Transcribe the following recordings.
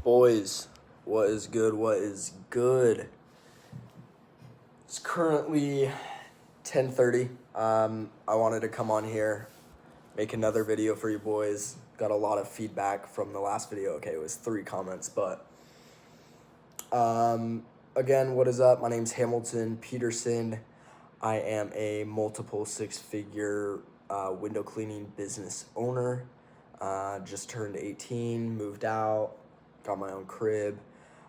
Boys, what is good? What is good? It's currently 10:30. I wanted to come on here, make another video for you boys. Got a lot of feedback from the last video. Okay, it was 3 comments, but again, what is up? My name's Hamilton Peterson. I am a multiple 6-figure window cleaning business owner. Just turned 18, moved out, got my own crib.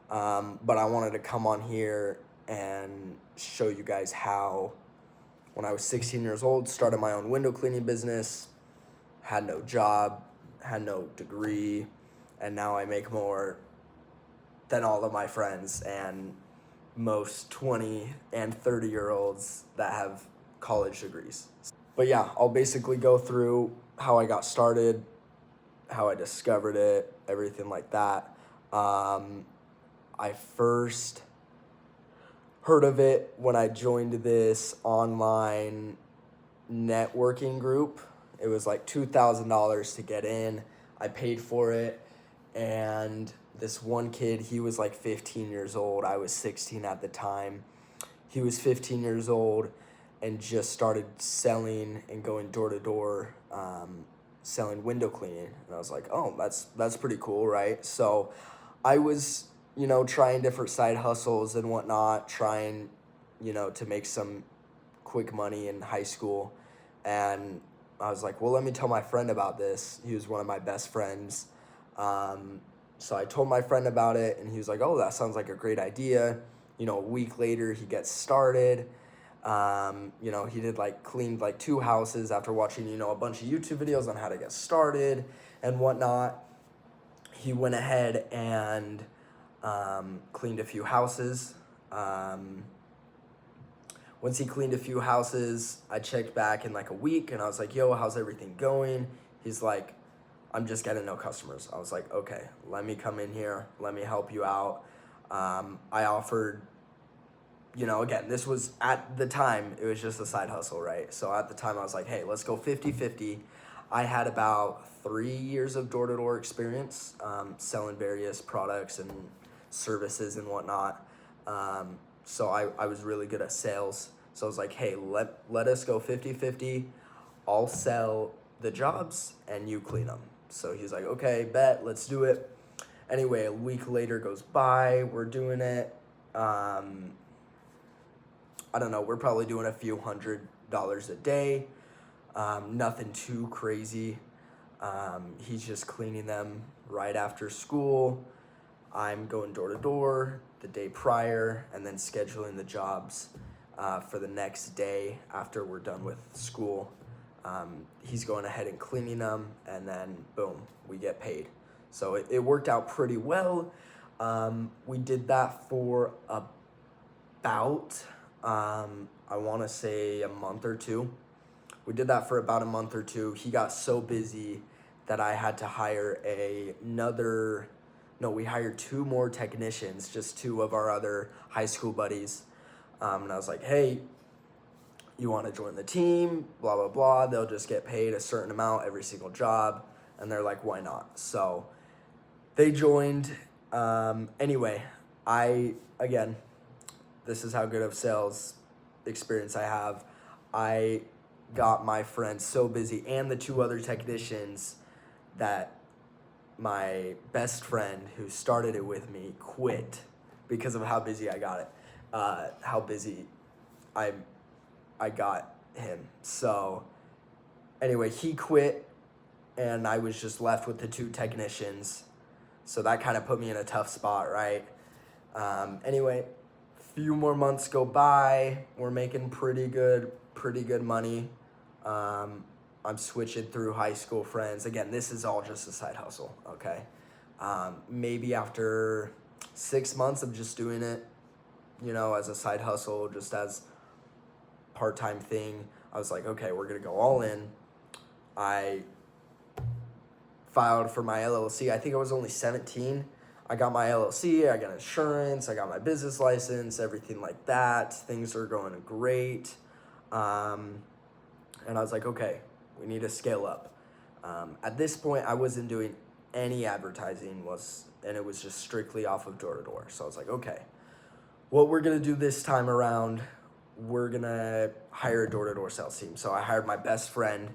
But I wanted to come on here and show you guys how, when I was 16 years old, started my own window cleaning business, had no job, had no degree, and now I make more than all of my friends and most 20 and 30-year-olds that have college degrees. But yeah, I'll basically go through how I got started, how I discovered it, everything like that. I first heard of it when I joined this online networking group. It was like $2,000 to get in. I paid for it, and this one kid, he was like 15 years old. I was 16 at the time. He was 15 years old and just started selling and going door to door, selling window cleaning. And I was like, oh, that's pretty cool, right? So I was, trying different side hustles and whatnot, trying, to make some quick money in high school. And I was like, well, let me tell my friend about this. He was one of my best friends. So I told my friend about it, and he was like, oh, that sounds like a great idea. A week later, he gets started. He cleaned 2 houses after watching, a bunch of YouTube videos on how to get started and whatnot. He went ahead and cleaned a few houses. Once he cleaned a few houses, I checked back in a week, and I was like, yo, how's everything going? He's like, I'm just getting no customers. I was like, okay, let me come in here. Let me help you out. I offered, again, this was at the time, it was just a side hustle, right? So at the time I was like, hey, let's go 50-50. I had about 3 years of door-to-door experience, selling various products and services and whatnot. So I was really good at sales. So I was like, hey, let us go 50-50. I'll sell the jobs and you clean them. So he's like, okay, bet, let's do it. Anyway, a week later goes by, we're doing it. I don't know, we're probably doing a few $100s a day. Nothing too crazy. He's just cleaning them right after school. I'm going door to door the day prior and then scheduling the jobs for the next day after we're done with school. He's going ahead and cleaning them, and then boom, we get paid. So it worked out pretty well. We did that for about, I want to say a month or two. We did that for about a month or two. He got so busy that I had to hire we hired 2 more technicians, just 2 of our other high school buddies. And I was like, hey, you want to join the team, blah, blah, blah. They'll just get paid a certain amount every single job. And they're like, why not? So they joined. Anyway, again, this is how good of sales experience I have. I got my friend so busy and the 2 other technicians that my best friend who started it with me quit because of how busy I got it, how busy I got him. So anyway, he quit and I was just left with the 2 technicians. So that kind of put me in a tough spot, right? Anyway, few more months go by. We're making pretty good money. I'm switching through high school friends. Again, this is all just a side hustle, okay? Maybe after 6 months of just doing it, as a side hustle, just as part-time thing, I was like, okay, we're gonna go all in. I filed for my LLC. I think I was only 17. I got my LLC, I got insurance, I got my business license, everything like that. Things are going great. And I was like, okay, we need to scale up. At this point, I wasn't doing any advertising and it was just strictly off of door to door. So I was like, okay, what we're going to do this time around, we're going to hire a door to door sales team. So I hired my best friend.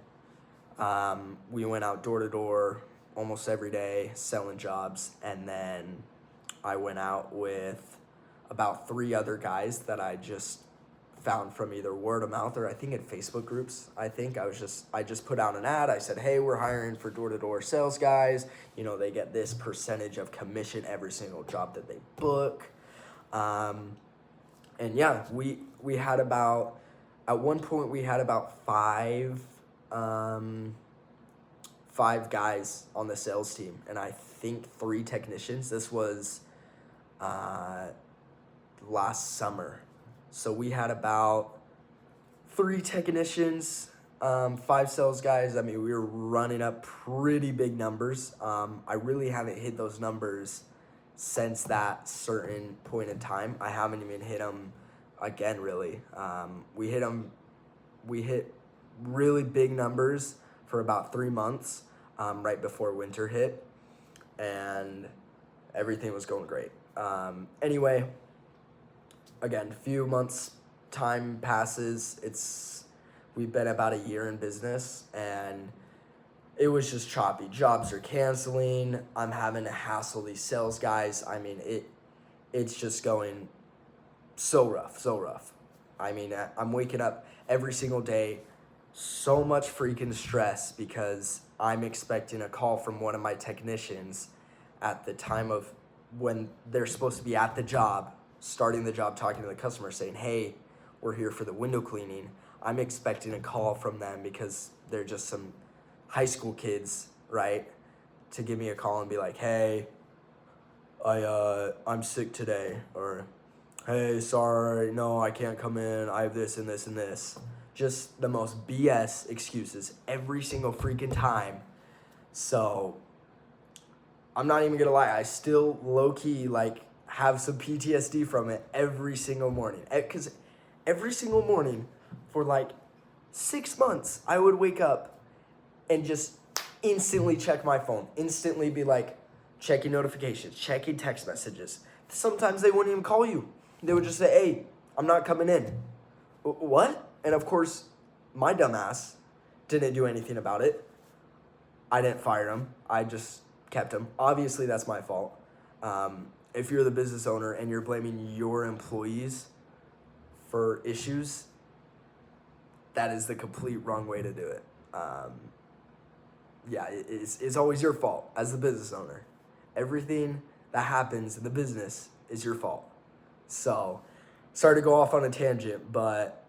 We went out door to door almost every day selling jobs. And then I went out with about 3 other guys that I just found from either word of mouth or I think in Facebook groups. I just put out an ad. I said, hey, we're hiring for door-to-door sales guys. They get this percentage of commission every single job that they book. And yeah, we had about, at one point we had about five guys on the sales team, and I think 3 technicians. This was last summer. So we had about 3 technicians, 5 sales guys. I mean, we were running up pretty big numbers. I really haven't hit those numbers since that certain point in time. I haven't even hit them again, really. We hit really big numbers for about 3 months right before winter hit, and everything was going great. Anyway, again, few months time passes. We've been about a year in business, and it was just choppy. Jobs are canceling. I'm having to hassle these sales guys. I mean, it's just going so rough. I mean, I'm waking up every single day, so much freaking stress because I'm expecting a call from one of my technicians at the time of when they're supposed to be at the job, starting the job, talking to the customer, saying, hey, we're here for the window cleaning. I'm expecting a call from them because they're just some high school kids, right, to give me a call and be like, hey, I'm sick today, or hey, sorry, no, I can't come in, I have this and this and this. Just the most BS excuses every single freaking time. So I'm not even gonna lie, I still low-key have some PTSD from it every single morning. Because every single morning for 6 months, I would wake up and just instantly check my phone, instantly be checking notifications, checking text messages. Sometimes they wouldn't even call you. They would just say, hey, I'm not coming in. What? And of course, my dumbass didn't do anything about it. I didn't fire him. I just kept him. Obviously, that's my fault. If you're the business owner and you're blaming your employees for issues, that is the complete wrong way to do it. It's always your fault as the business owner. Everything that happens in the business is your fault. So, sorry to go off on a tangent, but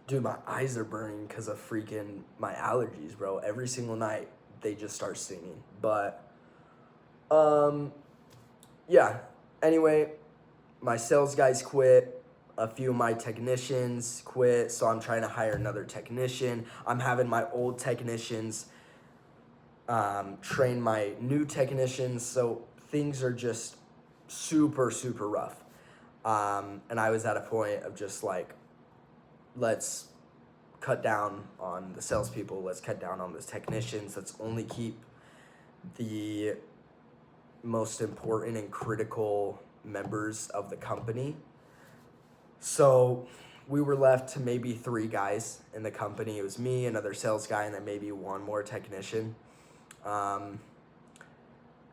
dude, my eyes are burning because of freaking my allergies, bro. Every single night, they just start stinging. But, yeah. Anyway, my sales guys quit. A few of my technicians quit, so I'm trying to hire another technician. I'm having my old technicians train my new technicians, so things are just super rough. And I was at a point of just let's cut down on the salespeople, let's cut down on the technicians, let's only keep the most important and critical members of the company. So we were left to maybe 3 guys in the company. It was me, another sales guy, and then maybe 1 more technician. And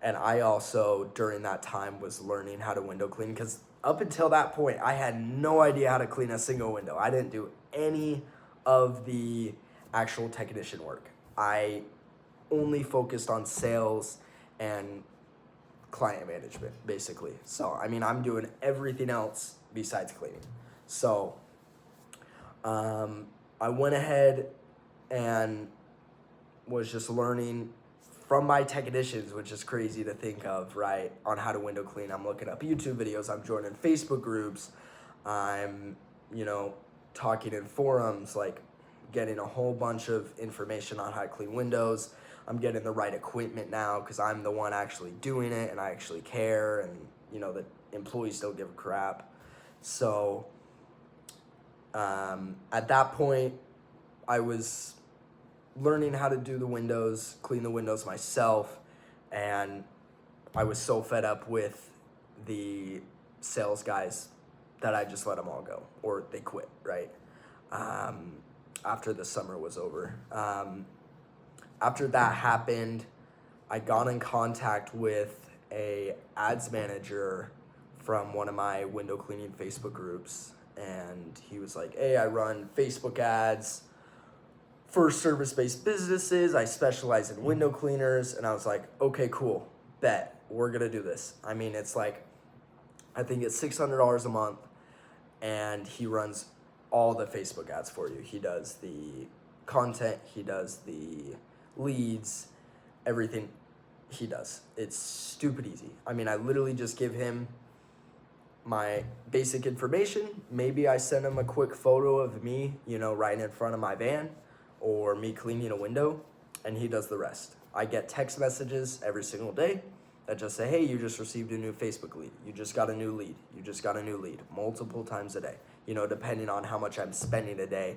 I also, during that time, was learning how to window clean because up until that point, I had no idea how to clean a single window. I didn't do any of the actual technician work. I only focused on sales and client management, basically. So, I mean, I'm doing everything else besides cleaning. So, I went ahead and was just learning from my technicians, which is crazy to think of, right, on how to window clean. I'm looking up YouTube videos, I'm joining Facebook groups, I'm, talking in forums, getting a whole bunch of information on how to clean windows. I'm getting the right equipment now because I'm the one actually doing it and I actually care, and, the employees don't give a crap. So, at that point, I was learning how to do the windows, clean the windows myself, and I was so fed up with the sales guys that I just let them all go, or they quit, right? After the summer was over. After that happened, I got in contact with a ads manager from one of my window cleaning Facebook groups, and he was like, hey, I run Facebook ads for service-based businesses. I specialize in window cleaners. And I was like, okay, cool, bet, we're gonna do this. I mean, it's like, I think it's $600 a month, and he runs all the Facebook ads for you. He does the content, he does the leads, everything he does. It's stupid easy. I mean, I literally just give him my basic information. Maybe I send him a quick photo of me, riding in front of my van, or me cleaning a window, and he does the rest. I get text messages every single day that just say, hey, you just received a new Facebook lead. You just got a new lead. You just got a new lead, multiple times a day, depending on how much I'm spending a day,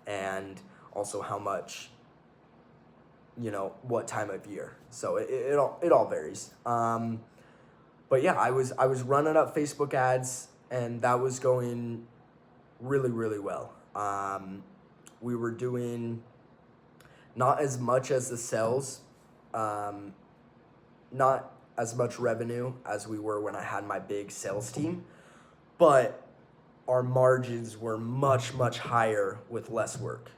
and also how much, what time of year. So it all varies. But yeah, I was running up Facebook ads, and that was going really, really well. We were doing not as much as the sales, not as much revenue as we were when I had my big sales team, but our margins were much, much higher with less work,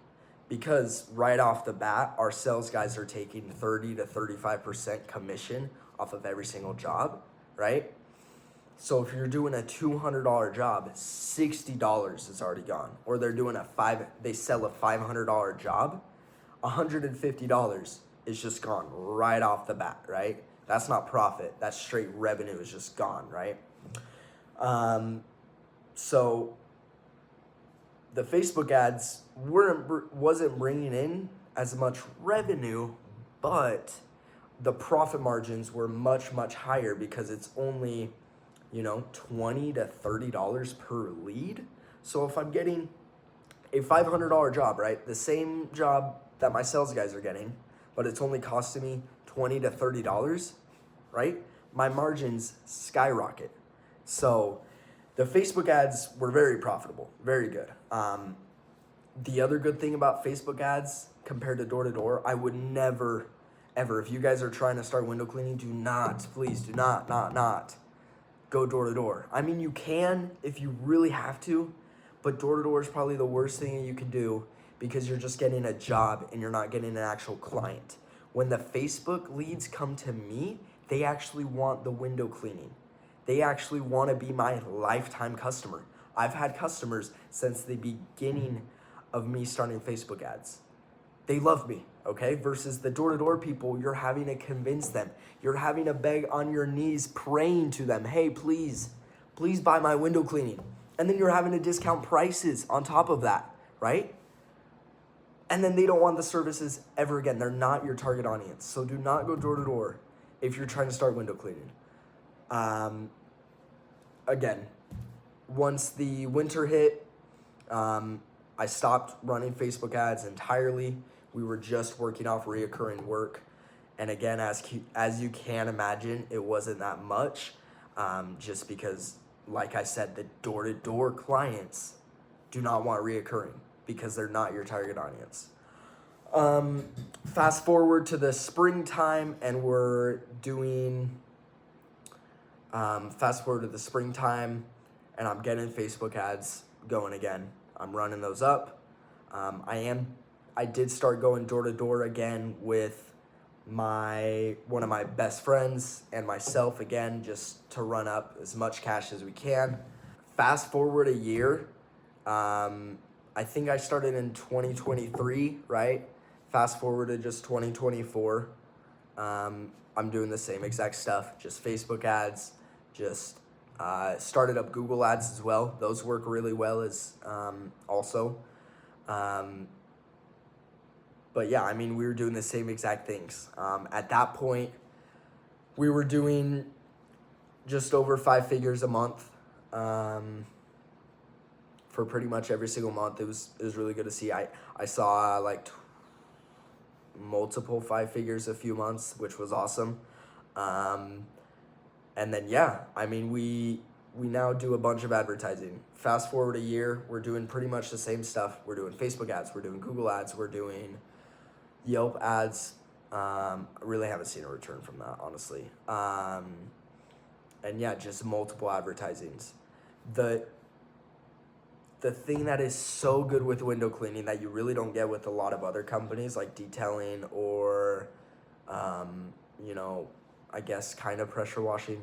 because right off the bat, our sales guys are taking 30 to 35% commission off of every single job, right? So if you're doing a $200 job, $60 is already gone. Or they're doing they sell a $500 job, $150 is just gone right off the bat, right? That's not profit. That's straight revenue is just gone, right? So the Facebook ads wasn't bringing in as much revenue, but the profit margins were much, much higher, because it's only, $20 to $30 per lead. So if I'm getting a $500 job, right, the same job that my sales guys are getting, but it's only costing me $20 to $30, right, my margins skyrocket. So the Facebook ads were very profitable, very good. The other good thing about Facebook ads compared to door-to-door, I would never, ever, if you guys are trying to start window cleaning, please do not go door-to-door. I mean, you can if you really have to, but door-to-door is probably the worst thing that you can do, because you're just getting a job and you're not getting an actual client. When the Facebook leads come to me, they actually want the window cleaning. They actually want to be my lifetime customer. I've had customers since the beginning of me starting Facebook ads. They love me, okay? Versus the door-to-door people, you're having to convince them. You're having to beg on your knees, praying to them, hey, please buy my window cleaning. And then you're having to discount prices on top of that, right? And then they don't want the services ever again. They're not your target audience. So do not go door-to-door if you're trying to start window cleaning. Again, once the winter hit, I stopped running Facebook ads entirely. We were just working off reoccurring work. And again, as you can imagine, it wasn't that much, just because, like I said, the door-to-door clients do not want reoccurring, because they're not your target audience. Fast forward to the springtime, and we're doing, and I'm getting Facebook ads going again. I'm running those up. I did start going door to door again with one of my best friends and myself again, just to run up as much cash as we can. Fast forward a year. I think I started in 2023, right? Fast forward to just 2024. I'm doing the same exact stuff, just Facebook ads, just started up Google ads as well. Those work really well as also. But yeah, I mean, we were doing the same exact things. At that point, we were doing just over 5 figures a month. For pretty much every single month. It was really good to see. I saw like multiple 5 figures a few months, which was awesome. And then, yeah, I mean, we now do a bunch of advertising. Fast forward a year, we're doing pretty much the same stuff. We're doing Facebook ads, we're doing Google ads, we're doing Yelp ads. I really haven't seen a return from that, honestly. And yeah, just multiple advertisings. The thing that is so good with window cleaning that you really don't get with a lot of other companies like detailing or, I guess kind of pressure washing,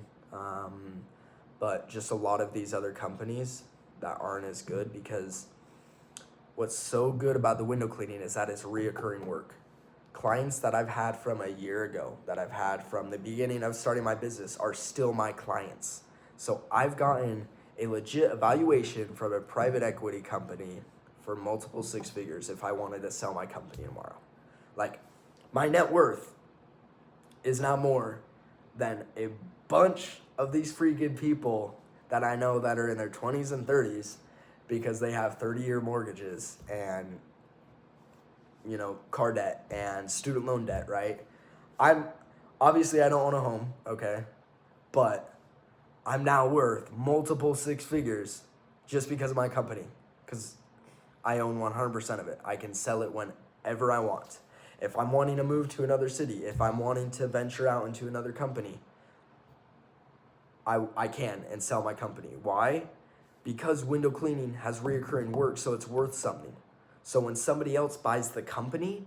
but just a lot of these other companies that aren't as good, because what's so good about the window cleaning is that it's reoccurring work. Clients that I've had from a year ago, that I've had from the beginning of starting my business, are still my clients. So I've gotten a legit evaluation from a private equity company for multiple 6 figures if I wanted to sell my company tomorrow. Like, my net worth is now more than a bunch of these freaking people that I know that are in their 20s and 30s because they have 30-year mortgages and, car debt and student loan debt, right? I don't own a home, okay? But I'm now worth multiple 6 figures just because of my company, because I own 100% of it. I can sell it whenever I want. If I'm wanting to move to another city, if I'm wanting to venture out into another company, I can and sell my company. Why? Because window cleaning has reoccurring work, so it's worth something. So when somebody else buys the company,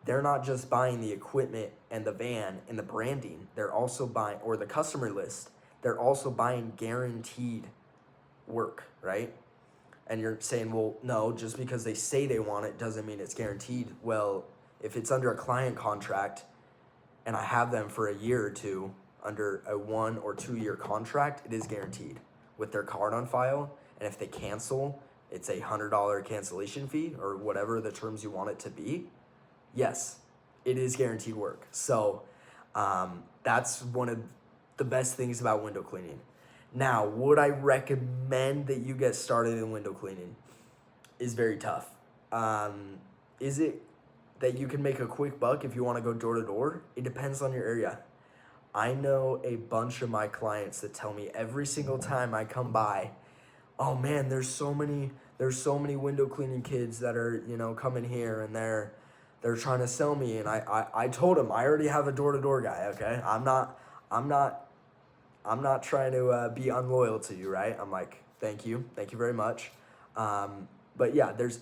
they're not just buying the equipment and the van and the branding, they're also buying, or the customer list, they're also buying guaranteed work, right? And you're saying, well, no, just because they say they want it doesn't mean it's guaranteed. Well, if it's under a client contract and I have them for a year or two under a 1 or 2 year contract, it is guaranteed with their card on file. And if they cancel, it's a $100 cancellation fee or whatever the terms you want it to be. Yes, it is guaranteed work. So that's one of the best things about window cleaning. Now, would I recommend that you get started in window cleaning? Is very tough. Is it that you can make a quick buck if you want to go door to door? It depends on your area. I know a bunch of my clients that tell me every single time I come by, oh man, there's so many window cleaning kids that are, coming here, and they're trying to sell me. And I told them I already have a door to door guy. Okay. I'm not trying to be unloyal to you, right? I'm like, thank you very much. But yeah, there's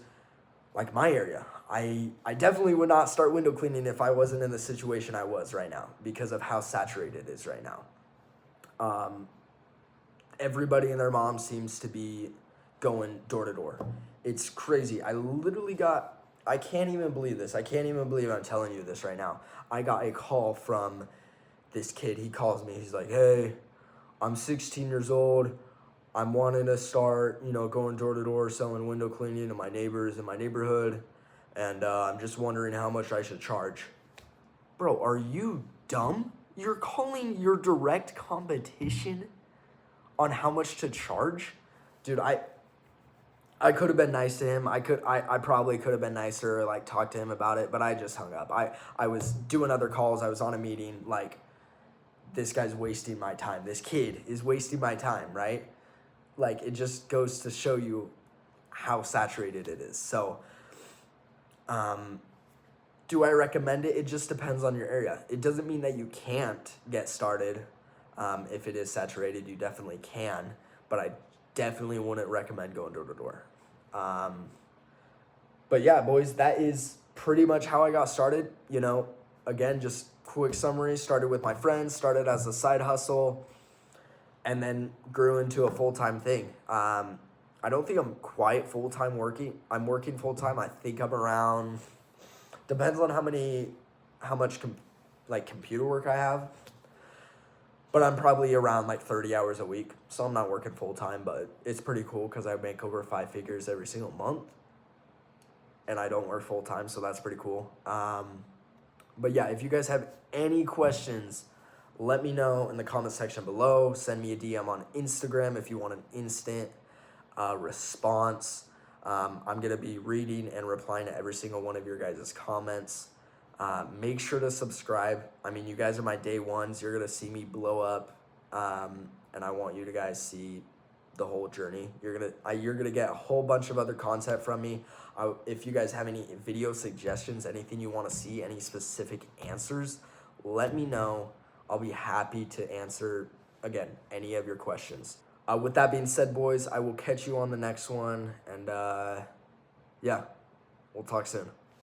like my area. I definitely would not start window cleaning if I wasn't in the situation I was right now because of how saturated it is right now. Everybody and their mom seems to be going door to door. It's crazy. I can't even believe this. I can't even believe I'm telling you this right now. I got a call from this kid. He calls me. He's like, hey, I'm 16 years old. I'm wanting to start, going door to door selling window cleaning to my neighbors in my neighborhood. And I'm just wondering how much I should charge. Bro, are you dumb? You're calling your direct competition on how much to charge? Dude, I could have been nice to him. I probably could have been nicer, like talk to him about it, but I just hung up. I was doing other calls. I was on a meeting. Like, this guy's wasting my time. This kid is wasting my time, right? Like, it just goes to show you how saturated it is. So, do I recommend it? It just depends on your area. It doesn't mean that you can't get started. If it is saturated, you definitely can, but I definitely wouldn't recommend going door to door. But yeah, boys, that is pretty much how I got started. Again, just quick summary. Started with my friends, started as a side hustle, and then grew into a full-time thing. I don't think I'm quite full-time working. I'm working full-time. I think I'm around, depends on how much computer work I have. But I'm probably around 30 hours a week. So I'm not working full-time, but it's pretty cool because I make over 5 figures every single month. And I don't work full-time, so that's pretty cool. But yeah, if you guys have any questions, let me know in the comment section below. Send me a DM on Instagram if you want an instant response. I'm going to be reading and replying to every single one of your guys' comments. Make sure to subscribe. I mean, you guys are my day ones. You're gonna see me blow up, and I want you to guys see the whole journey. You're gonna get a whole bunch of other content from me. If you guys have any video suggestions, anything you want to see, any specific answers, let me know. I'll be happy to answer again any of your questions. With that being said, boys, I will catch you on the next one, and yeah, we'll talk soon.